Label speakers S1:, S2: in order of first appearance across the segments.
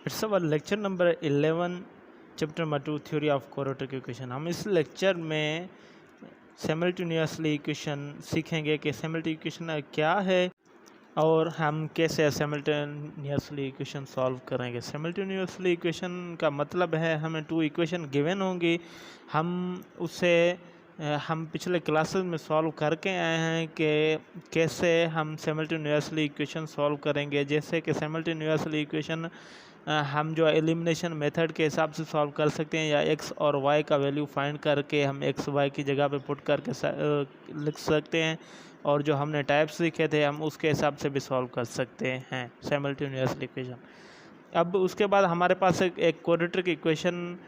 S1: It's our lecture number 11 chapter number 2 theory of quadratic equation. हम इस lecture में simultaneously equation सीखेंगे कि सिमल्टेनियस इक्वेशन क्या है और हम कैसे सिमल्टेनियसली इक्वेशन सॉल्व करेंगे। सिमल्टेनियसली इक्वेशन का मतलब है हमें टू इक्वेशन गिवन होंगी, हम पिछले क्लासेस में सॉल्व करके आए हैं कि कैसे हम सिमल्टेनियसली इक्वेशन सॉल्व करेंगे। जैसे कि सिमल्टेनियसली इक्वेशन हम जो एलिमिनेशन मेथड के हिसाब से सॉल्व कर सकते हैं, या एक्स और वाई का वैल्यू फाइंड करके हम एक्स वाई की जगह पे पुट करके लिख सकते हैं, और जो हमने टाइप्स सीखे थे हम उसके हिसाब से भी सॉल्व कर सकते हैं सिमल्टेनियसली इक्वेशन। अब उसके बाद हमारे पास एक क्वाड्रेटिक इक्वेशन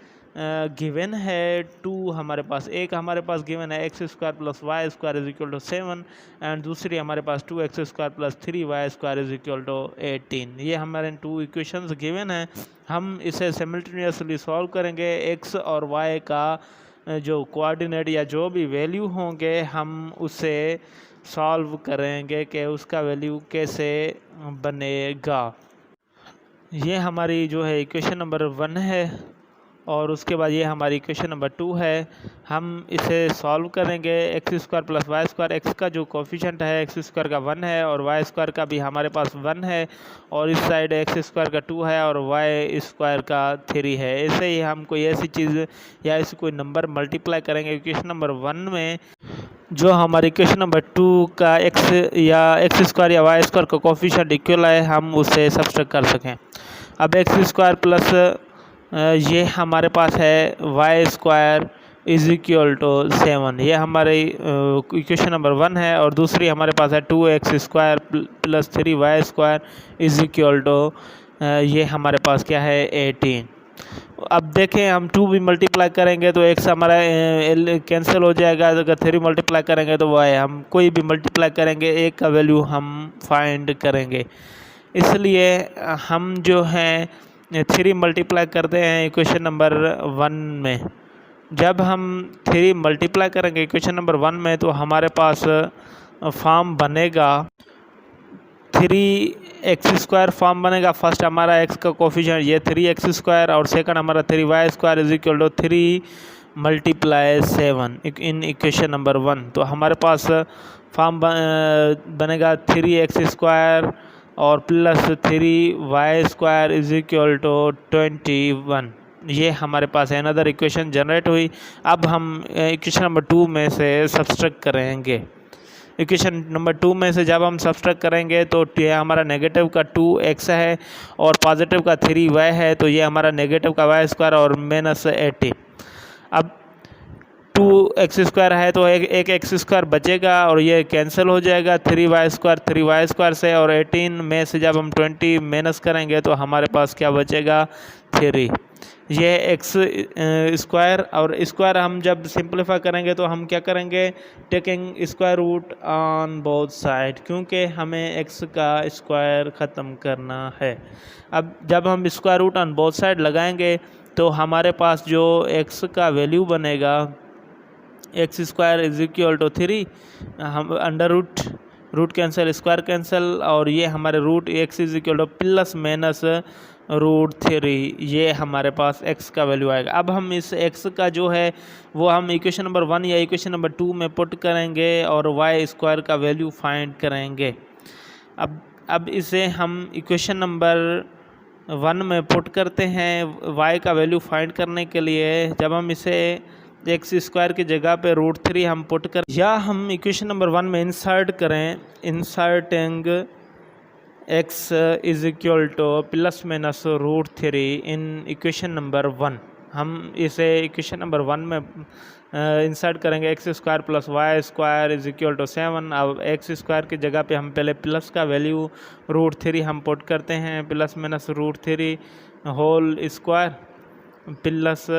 S1: गिवन है टू, हमारे पास गिवन है x square plus y square is equal to 7, and दूसरी हमारे पास 2x square plus 3y square is equal to 18। ये हमारे टू इक्वेशंस गिवन हैं। हम इसे सिमल्टेनियसली सॉल्व करेंगे। एक्स और वाई का जो कोऑर्डिनेट या जो भी वैल्यू होंगे हम उसे सॉल्व करेंगे कि उसका वैल्यू कैसे बनेगा। ये हमारी जो है इक्वेशन नंबर 1 है, और उसके बाद ये हमारी इक्वेशन नंबर 2 है। हम इसे सॉल्व करेंगे। X square plus y square, x का जो कोफिशिएंट है एक्स स्क्वायर का 1 है और वाई स्क्वायर का भी हमारे पास 1 है, और इस साइड एक्स स्क्वायर का 2 है और वाई स्क्वायर का 3 है। ऐसे ही हम कोई ऐसी चीज़ या ऐसी कोई नंबर मल्टीप्लाई करेंगे इक्वेशन नंबर 1 में, जो हमारे इक्वेशन नंबर 2 का एक्स या एक्स स्क्वायर या वाई स्क्वायर का कोफिशिएंट इक्वल है, हम उसे सब्सट्रैक्ट कर सकें। अब एक्स स्क्वायर प्लस ये हमारे पास है y square is equal to 7, ये हमारे इक्वेशन नंबर 1 है, और दूसरी हमारे पास है 2x square plus 3y square is equal to ये हमारे पास क्या है 18। अब देखें हम 2 भी मल्टीप्लाई करेंगे तो x हमारा कैंसिल हो जाएगा, अगर 3 मल्टीप्लाई करेंगे तो y, हम कोई भी मल्टीप्लाई करेंगे एक का वैल्यू हम फाइंड करेंगे। इसलिए हम जो हैं 3 मल्टीप्लाई करते हैं इक्वेशन नंबर 1 में। जब हम 3 मल्टीप्लाई करेंगे इक्वेशन नंबर 1 में तो हमारे पास फॉर्म बनेगा 3x स्क्वायर फॉर्म बनेगा। फर्स्ट हमारा x का कोफिशिएंट ये 3x स्क्वायर, और सेकंड हमारा 3y square is equal to 3 multiply 7 in equation number 1। तो हमारे पास फॉर्म बनेगा 3x स्क्वायर और plus 3y square is equal to 21। ये हमारे पास अनदर इक्वेशन जनरेट हुई। अब हम इक्वेशन नंबर 2 में से सब्सट्रैक्ट करेंगे। इक्वेशन नंबर 2 में से जब हम सब्सट्रैक्ट करेंगे तो ये हमारा नेगेटिव का 2x है और पॉजिटिव का 3y है, तो ये हमारा नेगेटिव का y स्क्वायर और माइनस 18। अब 2x स्क्वायर है तो एक एक्स स्क्वायर बचेगा और ये कैंसिल हो जाएगा 3y स्क्वायर से, और 18 में से जब हम 20 माइनस करेंगे तो हमारे पास क्या बचेगा 3। ये एक्स स्क्वायर और स्क्वायर हम जब सिंपलीफाई करेंगे तो हम क्या करेंगे, taking square root on both side, क्योंकि हमें एक्स का स्क्वायर ख़त्म करना है। अब जब हम square root on both side लगाएंगे तो हमारे पास जो एक्स का वैल्यू बनेगा x square is equal to 3, हम under root cancel square cancel, और ये हमारे root x is equal to plus minus root 3, ये हमारे पास x का वैल्यू आएगा। अब हम इस x का जो है वो हम इक्वेशन नंबर 1 या इक्वेशन नंबर 2 में पुट करेंगे और y स्क्वायर का वैल्यू फाइंड करेंगे। अब इसे हम इक्वेशन नंबर 1 में पुट करते हैं y का वैल्यू फाइंड करने के लिए। जब हम इसे एक्स स्क्वायर की जगह पे √3 हम पुट कर, या हम इक्वेशन नंबर 1 में इंसर्ट करें, inserting x is equal to plus minus √3 in equation number 1। हम इसे इक्वेशन नंबर 1 में इंसर्ट करेंगे x square plus y square is equal to 7। अब एक्स स्क्वायर की जगह पे हम पहले प्लस का वैल्यू √3 हम पुट करते हैं, plus minus √3 whole square plus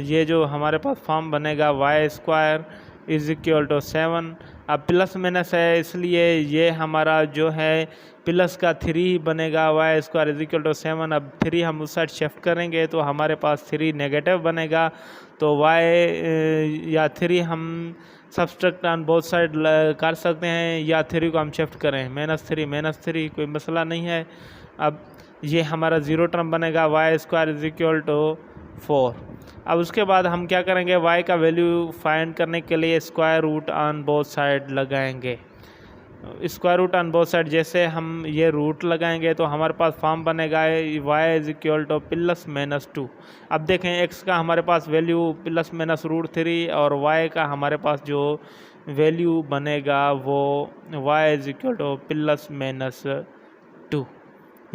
S1: ये जो हमारे पास फॉर्म बनेगा y square is equal to 7। अब प्लस माइनस है इसलिए ये हमारा जो है प्लस का 3 बनेगा, y square is equal to 7। अब 3 हम उस साइड शिफ्ट करेंगे तो हमारे पास 3 नेगेटिव बनेगा, तो वाई या 3 हम सब्सट्रैक्ट ऑन बोथ साइड कर सकते हैं, या 3 को हम शिफ्ट करें -3 कोई मसला नहीं है। अब ये हमारा ज़ीरो टर्म बनेगा y square is equal to 4। अब उसके बाद हम क्या करेंगे, y का वैल्यू फाइंड करने के लिए square root on both side लगाएंगे। Square root on both side जैसे हम ये रूट लगाएंगे तो हमारे पास फॉर्म बनेगा y इज इक्वल टू +-2। अब देखें x का हमारे पास वैल्यू +-√3 और y का हमारे पास जो वैल्यू बनेगा वो y इज इक्वल टू +-2।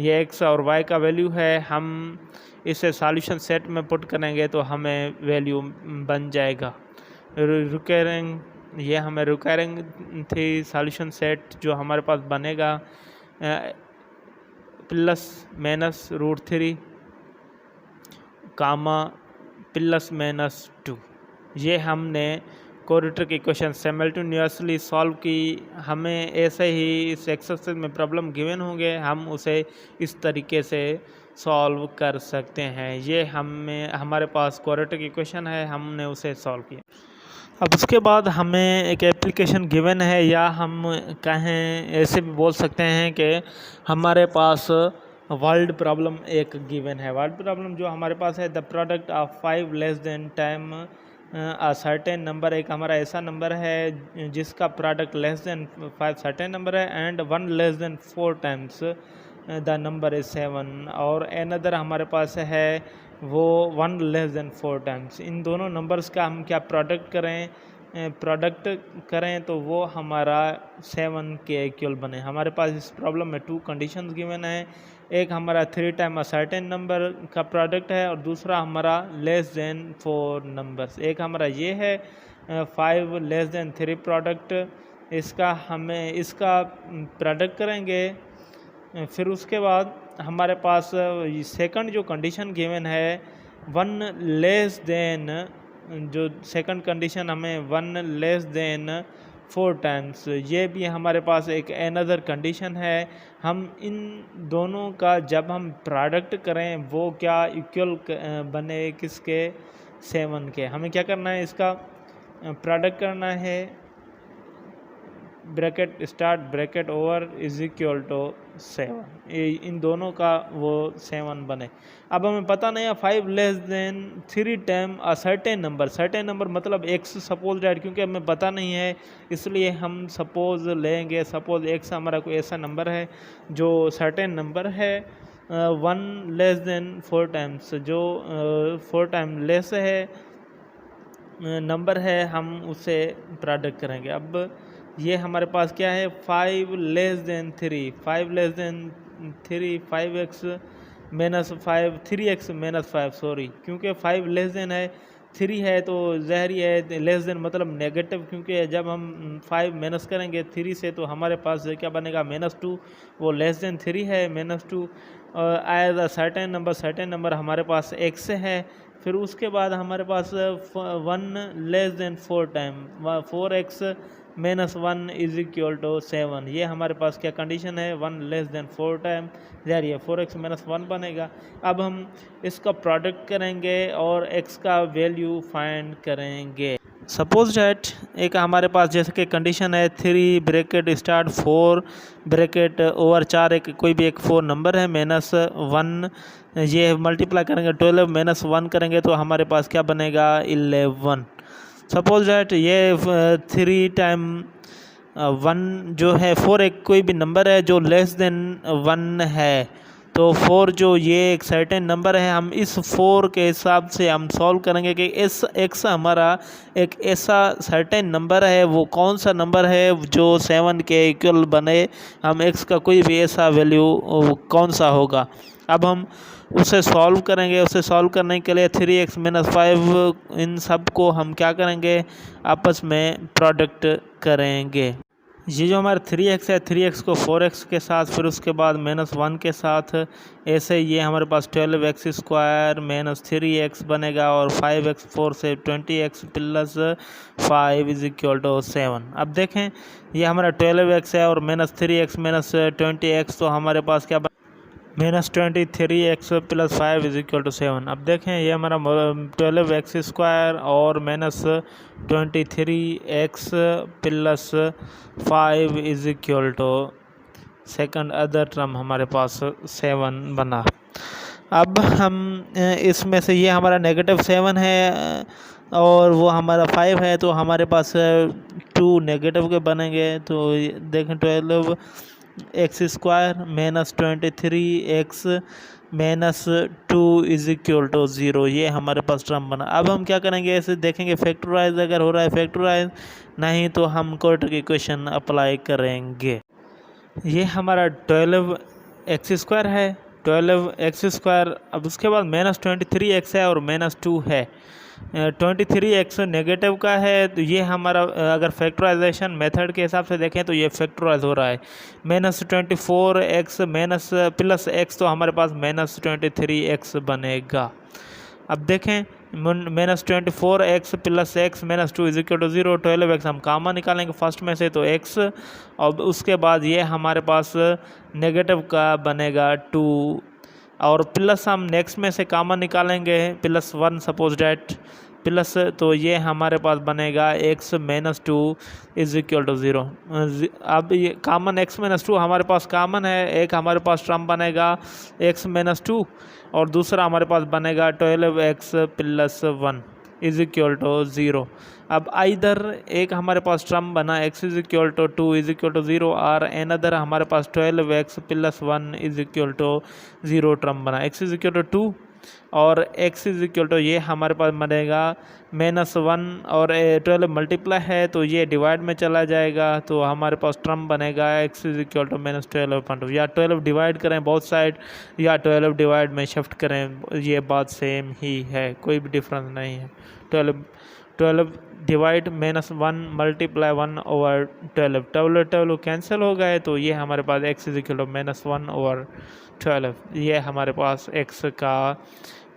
S1: ये x और y का वैल्यू है। हम इसे सॉल्यूशन सेट में पुट करेंगे तो हमें वैल्यू बन जाएगा रिकरिंग। ये हमें रिकरिंग थी सॉल्यूशन सेट जो हमारे पास बनेगा +-√3 कामा +-2। ये हमने क्वाड्रेटिक इक्वेशन सिमल्टेनियसली सॉल्व की। हमें ऐसे ही इस एक्सरसाइज में प्रॉब्लम गिवन होंगे, हम उसे इस तरीके से सॉल्व कर सकते हैं। ये हमारे पास क्वाड्रेटिक इक्वेशन है, हमने उसे सॉल्व किया। अब उसके बाद हमें एक एप्लीकेशन गिवन है, या हम कहें ऐसे भी बोल सकते हैं कि हमारे पास वर्ल्ड प्रॉब्लम एक गिवन है। वर्ल्ड प्रॉब्लम जो हमारे पास है, the product of 5 less than time a certain number, एक हमारा ऐसा नंबर है जिसका product less than 5 certain number है and 1 less than 4 times the number is 7, और अनदर हमारे पास है वो 1 लेस देन 4 टाइम्स। इन दोनों नंबर्स का हम क्या प्रोडक्ट करें तो वो हमारा 7 के इक्वल बने। हमारे पास इस प्रॉब्लम में 2 कंडीशंस गिवन है। एक हमारा 3 टाइम अ सर्टेन नंबर का प्रोडक्ट है और दूसरा हमारा लेस देन 4 नंबर्स। एक हमारा ये है 5 लेस देन 3 प्रोडक्ट, हमें इसका प्रोडक्ट करेंगे। फिर उसके बाद हमारे पास सेकंड जो कंडीशन गिवन है 1 लेस देन, जो सेकंड कंडीशन हमें 1 लेस देन 4 टाइम्स, ये भी हमारे पास एक अनदर कंडीशन है। हम इन दोनों का जब हम प्रोडक्ट करें वो क्या इक्वल बने किसके, 7 के। हमें क्या करना है, इसका प्रोडक्ट करना है, bracket start bracket over is equal to 7, इन दोनों का वो 7 बने। अब हमें पता नहीं है 5 less then 3 time a certain number मतलब x सपोज डैट, क्योंकि हमें पता नहीं है इसलिए हम सपोज लेंगे। सपोज x हमारा कोई ऐसा नंबर है जो सर्टेन नंबर है 1 लेस देन 4 टाइम्स, जो 4 टाइम लेस है नंबर है, हम उसे प्रोडक्ट करेंगे। अब ये हमारे पास क्या है 5 less then 3, 5 less then 3, 5x minus 5, 3x minus 5 sorry, क्योंकि 5 लेस देन है 3 है तो ज़हरी है, लेस देन मतलब नेगेटिव, क्योंकि जब हम 5 माइनस करेंगे 3 से तो हमारे पास क्या बनेगा -2, वो लेस देन 3 है -2। एज अ सर्टेन नंबर हमारे पास x है। फिर उसके बाद हमारे पास 1 less than 4 time 4x -1 is equal to 7, ये हमारे पास क्या कंडीशन है 1 लेस देन 4 टाइम, जारिए 4x -1 बनेगा। अब हम इसका प्रोडक्ट करेंगे और x का वैल्यू फाइंड करेंगे। सपोज डैट एक हमारे पास जैसे कि कंडीशन है 3 ब्रैकेट स्टार्ट 4 ब्रैकेट ओवर 4, एक कोई भी एक 4 नंबर है -1, ये मल्टीप्लाई करेंगे 12 -1 करेंगे तो हमारे पास क्या बनेगा 11। सपोज डैट ये 3 टाइम 1 जो है 4 एक कोई भी नंबर है जो लेस देन 1 है, तो 4 जो ये एक सर्टेन नंबर है, हम इस 4 के हिसाब से हम सॉल्व करेंगे कि इस x हमारा एक ऐसा सर्टेन नंबर है, वो कौन सा नंबर है जो 7 के इक्वल बने, हम x का कोई भी ऐसा वैल्यू कौन सा होगा। अब हम उसे सॉल्व करेंगे। उसे सॉल्व करने के लिए 3x -5 इन सब को हम क्या करेंगे, आपस में प्रोडक्ट करेंगे। ये जो हमारा 3x है 3x को 4x के साथ, फिर उसके बाद -1 के साथ, ऐसे ये हमारे पास 12x स्क्वायर -3x बनेगा और 5x 4 से 20x +5 इज इक्वल टू 7। अब देखें ये हमारा 12x है और -3x -20x, तो हमारे पास क्या -23x +5 इज इक्वल टू 7। अब देखें ये हमारा 12x स्क्वायर और -23x +5 is equal to second other term हमारे पास 7 बना। अब हम इसमें से ये हमारा -7 है और वो हमारा 5 है, तो हमारे पास 2 नेगेटिव के बनेंगे। तो देखें 12x² -23x -2 = 0, ये हमारे पास टर्म बना। अब हम क्या करेंगे, ऐसे देखेंगे फैक्टराइज अगर हो रहा है फैक्टराइज, नहीं तो हम क्वाड्रेटिक इक्वेशन अप्लाई करेंगे। ये हमारा 12x² है, 12x²। अब उसके बाद -23x है और -2 है। 23x नेगेटिव का है, तो ये हमारा अगर फैक्टराइजेशन मेथड के हिसाब से देखें तो ये फैक्टराइज हो रहा है। -24x +x, तो हमारे पास -23x बनेगा। अब देखें -24x +x -2 = 0। 12x हम कामा निकालेंगे फर्स्ट में से, तो x, और उसके बाद ये हमारे पास नेगेटिव का बनेगा 2, और प्लस हम नेक्स्ट में से कामा निकालेंगे +1 सपोज डैट प्लस, तो ये हमारे पास बनेगा x -2 = 0। अब ये कामन x -2 हमारे पास कामन है, एक हमारे पास टर्म बनेगा x -2 और दूसरा हमारे पास बनेगा 12x +1 = 0। अब इधर एक हमारे पास टर्म बना x = 2 = 0 और अनदर हमारे पास 12x +1 = 0 टर्म बना। x = 2 और x ये हमारे पास बनेगा -1 और 12 मल्टीप्लाई है, तो ये डिवाइड में चला जाएगा, तो हमारे पास टर्म बनेगा x -12/2। या 12 डिवाइड करें बोथ साइड या 12 डिवाइड में शिफ्ट करें, ये बात सेम ही है, कोई भी डिफरेंस नहीं है। 12 डिवाइड -1 मल्टीप्लाई 1/12, 12 कैंसिल हो गए, तो ये हमारे पास x -1/12, ये हमारे पास x का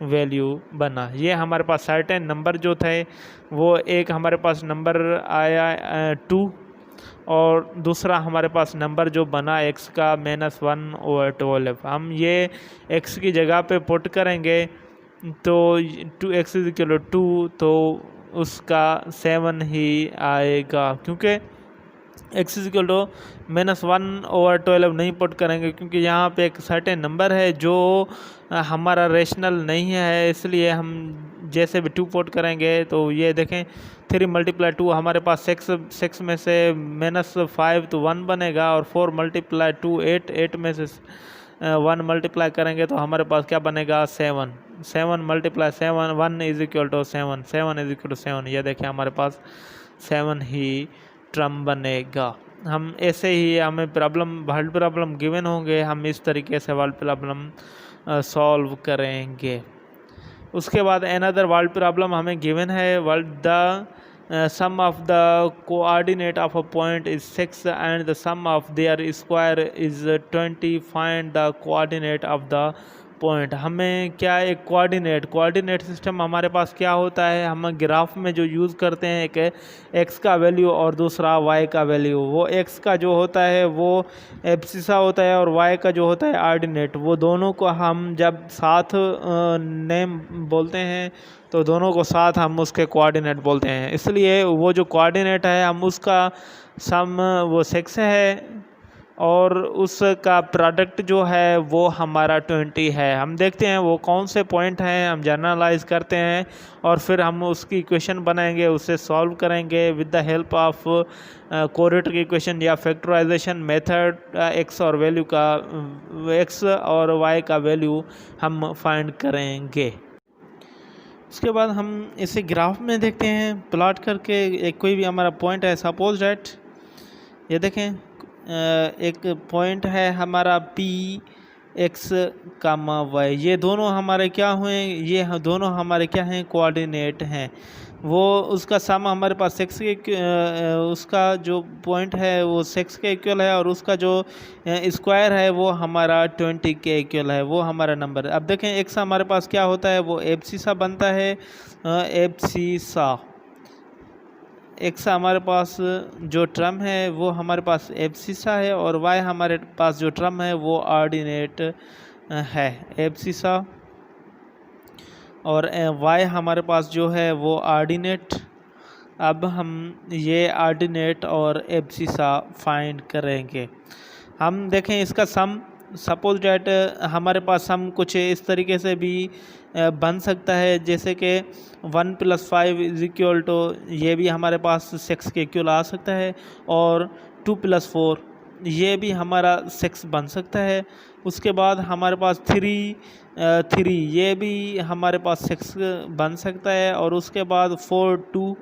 S1: वैल्यू बना। ये हमारे पास सर्टेन नंबर जो थे, वो एक हमारे पास नंबर आया 2 और दूसरा हमारे पास नंबर जो बना x का -1/12। हम ये x की जगह पे पुट करेंगे, तो 2x = 2, तो उसका 7 ही आएगा, क्योंकि x = -1/12 नहीं पुट करेंगे, क्योंकि यहाँ पे एक सर्टेन नंबर है जो हमारा रेशनल नहीं है, इसलिए हम जैसे भी 2 पुट करेंगे, तो ये देखें 3 × 2 हमारे पास 6 में से -5 तो 1 बनेगा, और 4 × 2 8 में से 1 मल्टीप्लाई करेंगे तो हमारे पास क्या बनेगा 7 × 7 1 = 7 7 = 7। ये देखें हमारे पास 7 ही टर्म बनेगा। हम ऐसे ही हमें वर्ड प्रॉब्लम गिवन होंगे, हम इस तरीके से वर्ड प्रॉब्लम सॉल्व करेंगे। उसके बाद अनदर वर्ड प्रॉब्लम हमें गिवन है, the sum of the coordinate of a point is 6 and the sum of their square is 20, find the coordinate of the point. हमें क्या एक कोऑर्डिनेट सिस्टम हमारे पास क्या होता है, हम ग्राफ में जो यूज़ करते हैं, एक एक्स का वैल्यू और दूसरा वाई का वैल्यू। वो एक्स का जो होता है वो एब्सिसा होता है और वाई का जो होता है ऑर्डिनेट। वो दोनों को हम जब साथ नेम बोलते हैं तो दोनों को साथ हम उसके कोऑर्डिनेट बोलते हैं, इसलिए वो जो कोऑर्डिनेट है हम उसका सम वो 6 है और उसका प्रोडक्ट जो है वो हमारा 20 है। हम देखते हैं वो कौन से पॉइंट हैं, हम जर्नलाइज करते हैं और फिर हम उसकी इक्वेशन बनाएंगे, उसे सॉल्व करेंगे with the help of quadratic equation या फैक्टराइजेशन मेथड। एक्स और वैल्यू का एक्स और वाई का वैल्यू हम फाइंड करेंगे। उसके बाद हम इसे ग्राफ में देखते हैं प्लॉट करके। एक कोई भी हमारा पॉइंट है, सपोज डैट ये देखें एक पॉइंट है हमारा P(x, y), ये दोनों हमारे क्या हुए, ये दोनों हमारे क्या हैं, कोऑर्डिनेट हैं। वो उसका सम हमारे पास 6 के उसका जो पॉइंट है वो 6 के इक्वल है और उसका जो स्क्वायर है वो हमारा 20 के इक्वल है, वो हमारा नंबर। अब देखें x हमारे पास क्या होता है, वो एब्सिसा बनता है, एब्सिसा। x हमारे पास जो टर्म है वो हमारे पास एब्सिसा है और y हमारे पास जो टर्म है वो ऑर्डिनेट है, एब्सिसा, और y हमारे पास जो है वो ऑर्डिनेट। अब हम ये ऑर्डिनेट और एब्सिसा फाइंड करेंगे। हम देखें इसका सम, सपोज डैट हमारे पास सम कुछ इस तरीके से भी बन सकता है, जैसे कि 1 + 5 = ये भी हमारे पास 6 के इक्वल आ सकता है, और 2 + 4 ये भी हमारा 6 बन सकता है। उसके बाद हमारे पास 3 ये भी हमारे पास 6 बन सकता है, और उसके बाद 4 2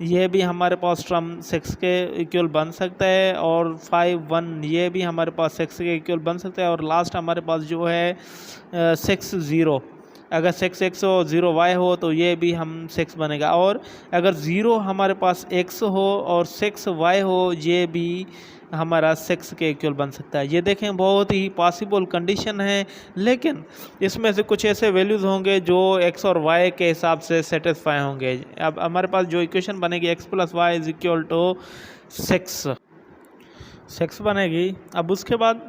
S1: ये भी हमारे पास टर्म 6 के इक्वल बन सकता है, और 5 1 ये भी हमारे पास 6 के इक्वल बन सकता है। और लास्ट हमारे पास जो है 6 0, अगर 6 x हो 0 y हो तो ये भी हम 6 बनेगा। और अगर 0 हमारे पास x हो और 6 y हो, ये भी हमारा 6 के इक्वल बन सकता है। ये देखें बहुत ही पॉसिबल कंडीशन है, लेकिन इसमें से कुछ ऐसे वैल्यूज़ होंगे जो x और y के हिसाब से सेटिस्फाई होंगे। अब हमारे पास जो इक्वेशन बनेगी x + y = 6 बनेगी। अब उसके बाद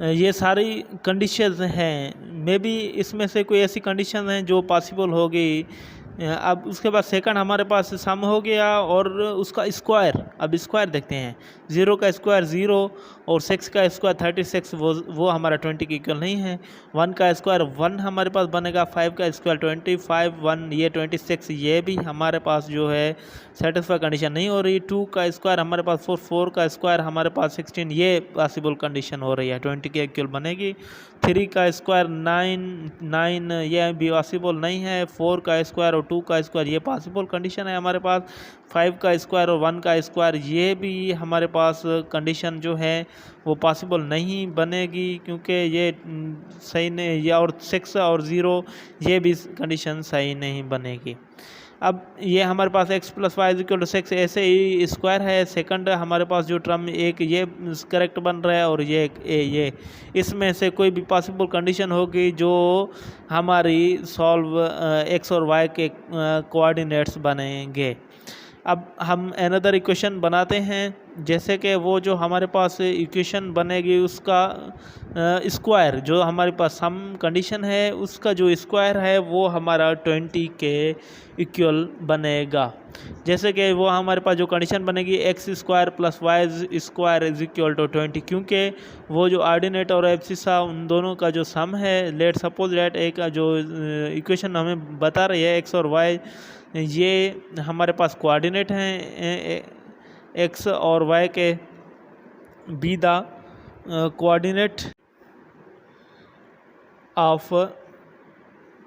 S1: ये सारी कंडीशंस हैं, मे बी इसमें से कोई ऐसी कंडीशन हैं जो पॉसिबल होगी। अब उसके बाद सेकंड हमारे पास सम हो गया, और उसका स्क्वायर, अब स्क्वायर देखते हैं। 0 का स्क्वायर 0 और 6 का स्क्वायर 36, वो हमारा 20 के इक्वल नहीं है। 1 का स्क्वायर 1 हमारे पास बनेगा, 5 का स्क्वायर 25 1 ये 26, ये भी हमारे पास जो है सेटिस्फाई कंडीशन नहीं हो रही। 2 का स्क्वायर हमारे पास 4 का स्क्वायर हमारे पास 16, ये पॉसिबल कंडीशन हो रही है, 20 के इक्वल बनेगी। 3 का स्क्वायर 9 ये भी पॉसिबल नहीं है। 4 का स्क्वायर और 2 का स्क्वायर ये पॉसिबल कंडीशन है हमारे पास। 5 का स्क्वायर और 1 का स्क्वायर ये भी हमारे पास कंडीशन जो है वो पॉसिबल नहीं बनेगी, क्योंकि ये सही नहीं, या और 6 और 0 ये भी कंडीशन सही नहीं बनेगी। अब ये हमारे पास x + y = 6 ऐसे ही स्क्वायर है। सेकंड हमारे पास जो टर्म एक ये करेक्ट बन रहा है, और ये इसमें से कोई भी पॉसिबल कंडीशन होगी जो हमारी सॉल्व x और y के कोऑर्डिनेट्स बनेंगे। अब हम अनदर इक्वेशन बनाते हैं, जैसे कि वो जो हमारे पास इक्वेशन बनेगी उसका स्क्वायर, जो हमारे पास सम कंडीशन है उसका जो स्क्वायर है वो हमारा 20 के इक्वल बनेगा। जैसे कि वो हमारे पास जो कंडीशन बनेगी x² + y² = 20, क्योंकि वो जो ऑर्डिनेट और एब्सिसा उन दोनों का जो सम है, लेट सपोज लेट एक जो इक्वेशन हमें बता रही है x और y, ये हमारे पास कोऑर्डिनेट हैं x और y के, be the coordinate of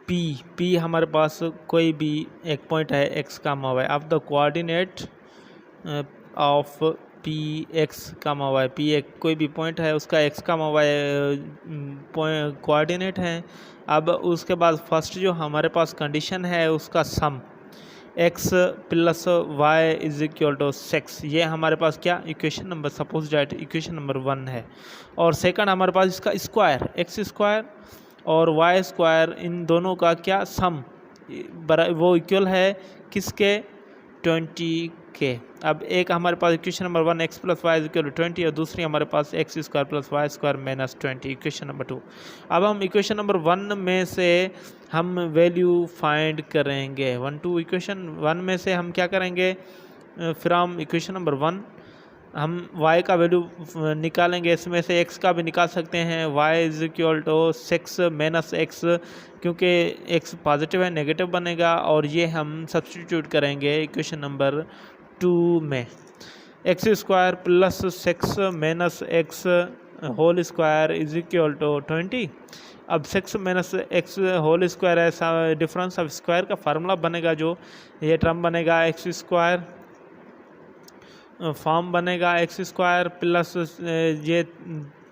S1: p हमारे पास कोई भी एक पॉइंट है x, y। Of the coordinate of p x, y, p एक कोई भी पॉइंट है उसका x, y कोऑर्डिनेट है। अब उसके बाद फर्स्ट जो हमारे पास कंडीशन है उसका सम x + y = 6, ये हमारे पास क्या equation number, suppose that equation number 1 है। और सेकंड हमारे पास इसका स्क्वायर x² और y², इन दोनों का क्या सम, वो इक्वल है किसके, 20 के। अब एक हमारे पास इक्वेशन नंबर 1 x + y = 20, और दूसरी हमारे पास x² + y² - 20, इक्वेशन नंबर 2। अब हम इक्वेशन नंबर 1 में से हम वैल्यू फाइंड करेंगे। 1 2 इक्वेशन 1 में से हम क्या करेंगे, फ्रॉम इक्वेशन नंबर 1 हम y का वैल्यू निकालेंगे। इसमें से x का भी निकाल सकते हैं, y = 6 - x, क्योंकि x पॉजिटिव है नेगेटिव बनेगा, और ये हम सब्स्टिट्यूट करेंगे इक्वेशन नंबर 2 में। x² + 6 - x whole square = 20। अब 6 - x होल स्क्वायर है, डिफरेंस ऑफ स्क्वायर का फार्मूला बनेगा, जो ये टर्म बनेगा x² फॉर्म बनेगा x² प्लस ये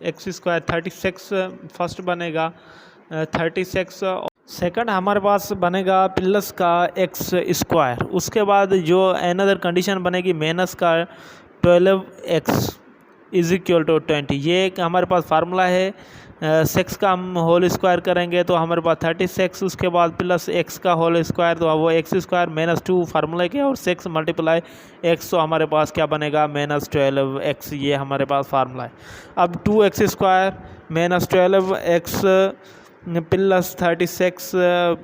S1: x² 36 फर्स्ट बनेगा 36, सेकंड हमारे पास बनेगा प्लस का x²। उसके बाद जो अनदर कंडीशन बनेगी माइनस का 12x = 20, ये एक हमारे पास फार्मूला है। 6 का हम होल स्क्वायर करेंगे तो हमारे पास 36, उसके बाद प्लस x का होल स्क्वायर, तो वो x² - 2 फार्मूला के, और 6 × x, तो हमारे पास क्या बनेगा -12x, ये हमारे पास फार्मूला है। अब 2x² - 12x plus 36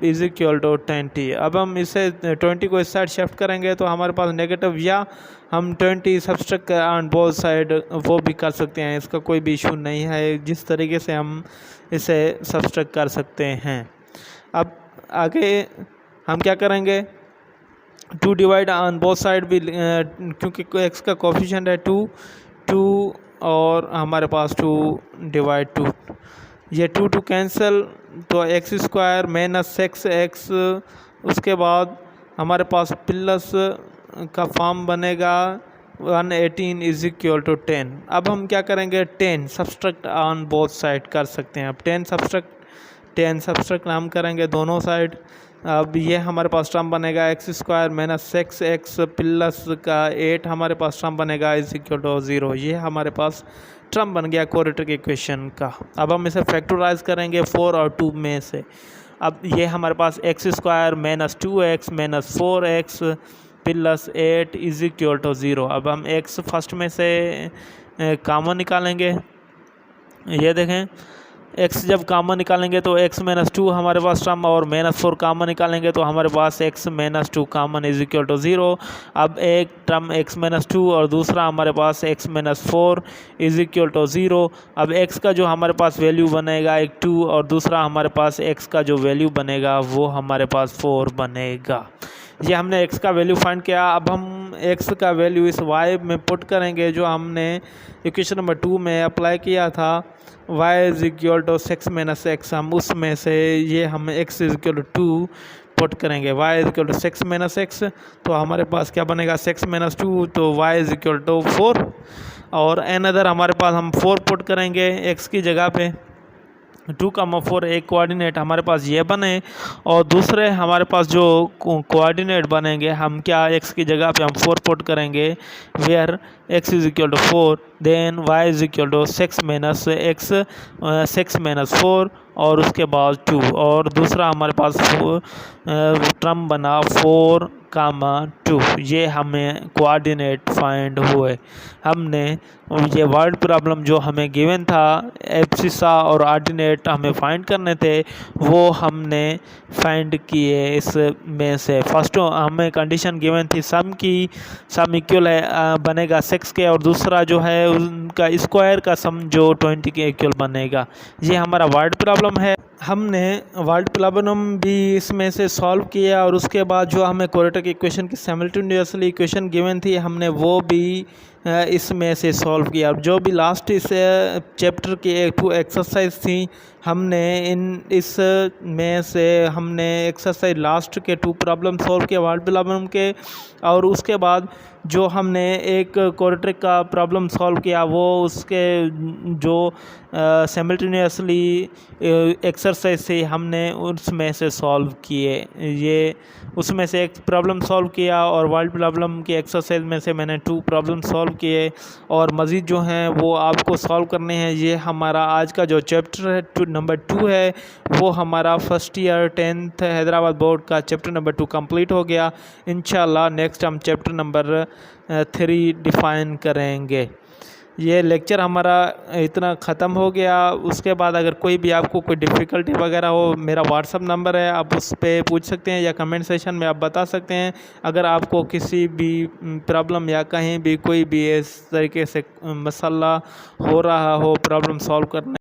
S1: is equal to 20। अब हम इसे 20 को इस साइड शिफ्ट करेंगे तो हमारे पास नेगेटिव, या हम 20 सब्सट्रैक्ट ऑन बोथ साइड वो भी कर सकते हैं, इसका कोई भी इशू नहीं है, जिस तरीके से हम इसे सब्सट्रैक्ट कर सकते हैं। अब आगे हम क्या करेंगे, 2 डिवाइड ऑन बोथ साइड भी, क्योंकि एक्स का कोफिशिएंट है 2 और हमारे पास 2 डिवाइड 2, ये 2 कैंसिल, तो एक्स स्क्वायर माइनस एक्स, उसके बाद हमारे पास प्लस का फॉर्म बनेगा 118 इज इक्वल टू 10। अब हम क्या करेंगे, 10 सब्सट्रैक्ट ऑन बोथ साइड कर सकते हैं। अब 10 सब्सट्रैक्ट हम करेंगे दोनों साइड। अब ये हमारे पास टर्म बनेगा x square minus x plus का 8 हमारे पास टर्म बनेगा इज इक्वल टू 0। ये हमारे पास टर्म बन गया क्वाड्रेटिक इक्वेशन का। अब हम इसे फैक्टराइज करेंगे 4 और 2 में से। अब ये हमारे पास x square minus 2x minus 4x plus 8 is equal to 0। अब हम x फर्स्ट में से कॉमन निकालेंगे। ये देखें, x जब कॉमन निकालेंगे तो x माइनस 2 हमारे पास टर्म, और माइनस 4 कॉमन निकालेंगे तो हमारे पास x minus 2 common is equal to 0। अब एक टर्म x माइनस 2 और दूसरा हमारे पास x minus 4 is equal to 0। अब x का जो हमारे पास वैल्यू बनेगा एक 2, और दूसरा हमारे पास x का जो वैल्यू बनेगा वो हमारे पास 4 बनेगा। ये हमने x का वैल्यू फाइंड किया। अब हम x का वैल्यू इस y में पुट करेंगे जो हमने इक्वेशन नंबर 2 में अप्लाई किया था, y is equal to 6 minus x. हम उसमें से ये हम x is equal to 2 put करेंगे, y is equal to 6 minus x, तो हमारे पास क्या बनेगा 6 माइनस 2, तो y इज इक्वल टू 4। और अनदर हमारे पास हम 4 पुट करेंगे x की जगह पे। 2,4 एक कोऑर्डिनेट हमारे पास ये बने, और दूसरे हमारे पास जो कोऑर्डिनेट बनेंगे हम क्या x की जगह पे हम 4 पुट करेंगे, where x is equal to 4, then y is equal to 6 minus x 6 minus 4 और उसके बाद 2, और दूसरा हमारे पास टर्म बना 4,2। ये हमें कोऑर्डिनेट फाइंड हुए। हमने ये वर्ड प्रॉब्लम जो हमें गिवन था, एब्सिसा और ऑर्डिनेट हमें फाइंड करने थे, वो हमने फाइंड किए। इसमें से फर्स्ट हमें कंडीशन गिवन थी सम की, सम इक्वल है बनेगा 6 के, और दूसरा जो है उनका स्क्वायर का सम जो 20 के इक्वल बनेगा। ये हमारा वर्ड प्रॉब्लम है। हमने वर्ड प्रॉब्लम भी इसमें से सॉल्व किया, और उसके बाद जो हमें क्वाड्रेटिक इक्वेशन की साइमल्टेनियसली इक्वेशन गिवन थी हमने वो भी इसमें से सॉल्व किया। अब जो भी लास्ट इस चैप्टर की 2 एक्सरसाइज थी, हमने इस में से हमने एक्सरसाइज लास्ट के 2 प्रॉब्लम सॉल्व किया वर्ड प्रॉब्लम के, और उसके बाद जो हमने एक क्वाड्रेटिक का प्रॉब्लम सॉल्व किया वो उसके जो साइमल्टेनियसली एक्सरसाइज से हमने उसमें से सॉल्व किए। ये उसमें से एक प्रॉब्लम सॉल्व किया, और वर्ड प्रॉब्लम की एक्सरसाइज में से मैंने 2 प्रॉब्लम सॉल्व किए, और मज़ीद जो हैं वो आपको सॉल्व करने हैं। ये हमारा आज का जो चैप्टर है नंबर 2 है, वो हमारा first year 10th Hyderabad board का चैप्टर नंबर 2 कंप्लीट हो गया। इंशाल्लाह नेक्स्ट हम चैप्टर नंबर 3 डिफ़ाइन करेंगे। ये लेक्चर हमारा इतना ख़त्म हो गया। उसके बाद अगर कोई भी आपको कोई डिफ़िकल्टी वगैरह हो, मेरा व्हाट्सअप नंबर है, आप उस पर पूछ सकते हैं, या कमेंट सेशन में आप बता सकते हैं। अगर आपको किसी भी प्रॉब्लम या कहीं भी कोई भी इस तरीके से मसला हो रहा हो प्रॉब्लम सॉल्व करने